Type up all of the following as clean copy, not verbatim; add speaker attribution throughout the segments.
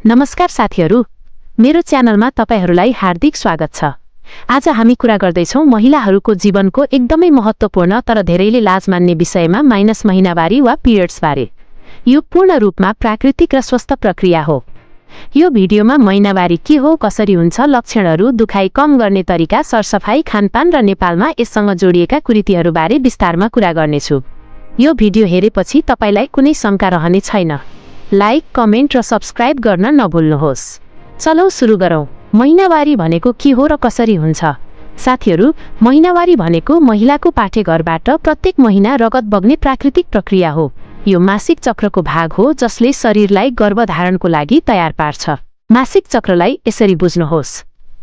Speaker 1: नमस्कार साथीहरू, मेरो च्यानलमा तपाईहरूलाई हार्दिक स्वागत छ। आज हामी कुरा गर्दैछौँ महिलाहरूको जीवनको एकदमै महत्त्वपूर्ण तर धेरैले लाज मान्ने विषयमा माइनस महिनावारी वा पिरियड्स बारे। यो पूर्ण रूपमा प्राकृतिक र स्वस्थ प्रक्रिया हो। यो भिडियोमा महिनावारी के हो, कसरी हुन्छ, लक्षणहरू, दुखाइ कम गर्ने तरिका, सरसफाइ, खानपान र नेपालमा यससँग जोडिएका कुरीतिहरूबारे विस्तारमा कुरा गर्नेछु। यो भिडियो हेरेपछि तपाईलाई कुनै शंका रहने छैन। लाइक, कमेन्ट र सब्स्क्राइब गर्न नभुल्नुहोस्। चलौ सुरु गरौँ। महिनावारी भनेको के हो र कसरी हुन्छ? साथीहरू, महिनावारी भनेको महिलाको पाठेघरबाट प्रत्येक महिना रगत बग्ने प्राकृतिक प्रक्रिया हो। यो मासिक चक्रको भाग हो जसले शरीरलाई गर्भधारणको लागि तयार पार्छ। मासिक चक्रलाई यसरी बुझ्नुहोस्।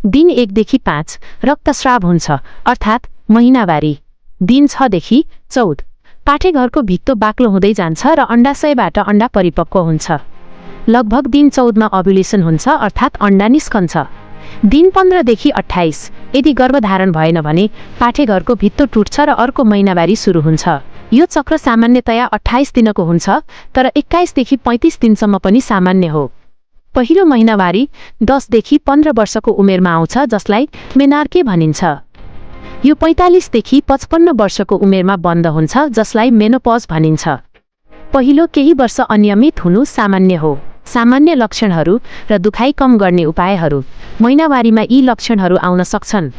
Speaker 1: दिन 1 देखि 5 रक्तस्राव हुन्छ, अर्थात् महिनावारी। दिन 6 देखि 14 पाठेघरको भित्तो बाक्लो हुँदै जान्छ र अण्डाशयबाट अण्डा परिपक्व हुन्छ। लगभग दिन 14 मा ओभ्युलेसन हुन्छ, अर्थात् अण्डा निस्कन्छ। दिन 15 देखि 28 यदि गर्भधारण भएन भने पाठेघरको भित्तो टुट्छ र अर्को महिनावारी सुरु हुन्छ। यो चक्र सामान्यतया 28 दिनको हुन्छ, तर 21 देखि 35 दिनसम्म पनि सामान्य हो। पहिलो महिनावारी 10 देखि 15 वर्षको उमेरमा आउँछ, जसलाई मेनार्के भनिन्छ। यो 45 देखि 55 वर्षको उमेरमा बन्द हुन्छ, जसलाई मेनोपज भनिन्छ। पहिलो केही वर्ष अनियमित हुनु सामान्य हो। सामान्य लक्षणहरू र दुखाइ कम गर्ने उपायहरू। महिनावारीमा यी लक्षणहरू आउन सक्छन्: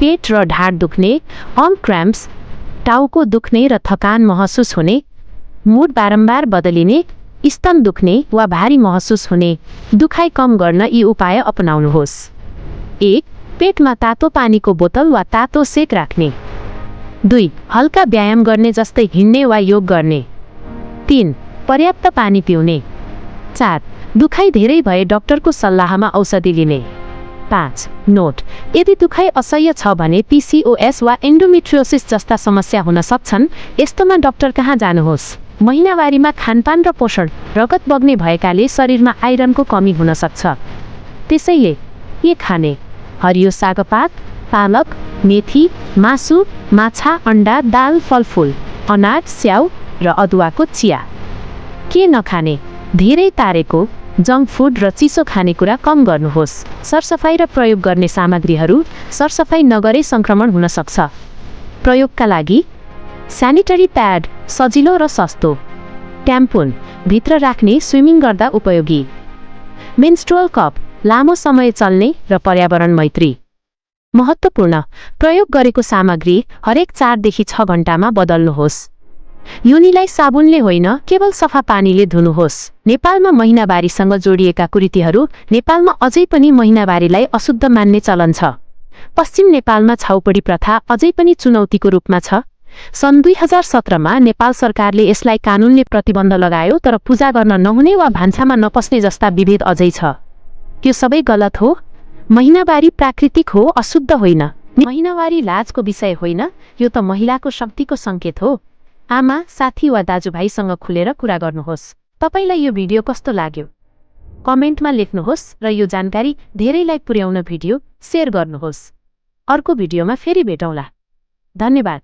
Speaker 1: पेट र ढाड दुख्ने, आर्म क्र्याम्प्स, टाउको दुख्ने र थकान महसुस हुने, मुड बारम्बार बदलिने, स्तन दुख्ने वा भारी महसुस हुने। दुखाइ कम गर्न यी उपाय अपनाउनुहोस्। 1. पेटमा तातो पानीको बोतल वा तातो सेक राख्ने। 2. हल्का व्यायाम गर्ने, जस्तै हिँड्ने वा योग गर्ने। 3. पर्याप्त पानी पिउने। 4. दुखाइ धेरै भए डाक्टरको सल्लाहमा औषधि लिने। 5. नोट: यदि दुखाइ असह्य छ भने PCOS वा एन्डोमेट्रियोसिस जस्ता समस्या हुन सक्छन्। यस्तोमा डाक्टर कहाँ जानुहोस्। महिनावारीमा खानपान र पोषण। रगत बग्ने भएकाले शरीरमा आइरनको कमी हुन सक्छ। त्यसैले के खाने? हरियो सागपात, पालक, मेथी, मासु, माछा, अण्डा, दाल, फलफुल, अनाज, स्याउ र अदुवाको चिया। के नखाने? धेरै तारेको, जङ्क फुड र चिसो खानेकुरा कम गर्नुहोस्। सरसफाइ र प्रयोग गर्ने सामग्रीहरू। सरसफाइ नगरे संक्रमण हुन सक्छ। प्रयोगका लागि स्यानिटरी प्याड, सजिलो र सस्तो। ट्याम्पुन, भित्र राख्ने, स्विमिङ गर्दा उपयोगी। मेन्स्ट्रुअल कप, लामो समय चल्ने र पर्यावरण मैत्री। महत्त्वपूर्ण: प्रयोग गरेको सामग्री हरेक 4 देखि 6 घण्टामा बदल्नुहोस्। योनिलाई साबुनले होइन, केवल सफा पानीले धुनुहोस्। नेपालमा महिनावारीसँग जोडिएका कुरीतिहरू। नेपालमा अझै पनि महिनावारीलाई अशुद्ध मान्ने चलन छ। पश्चिम नेपालमा छाउपडी प्रथा अझै पनि चुनौतीको रूपमा छ। सन् 2017 मा नेपाल सरकारले यसलाई कानुनले प्रतिबन्ध लगायो, तर पूजा गर्न नहुने वा भान्सामा नपस्ने जस्ता विभेद अझै छ। यो सबै गलत हो। महिनावारी प्राकृतिक हो, अशुद्ध होइन। महिनावारी लाजको विषय होइन, यो त महिलाको शक्तिको सङ्केत हो। आमा, साथी वा दाजुभाइसँग खुलेर कुरा गर्नुहोस्। तपाईलाई यो भिडियो कस्तो लाग्यो? कमेन्टमा लेख्नुहोस् र यो जानकारी धेरैलाई पुर्याउन भिडियो शेयर गर्नुहोस्। अर्को भिडियोमा फेरि भेटौँला। धन्यवाद।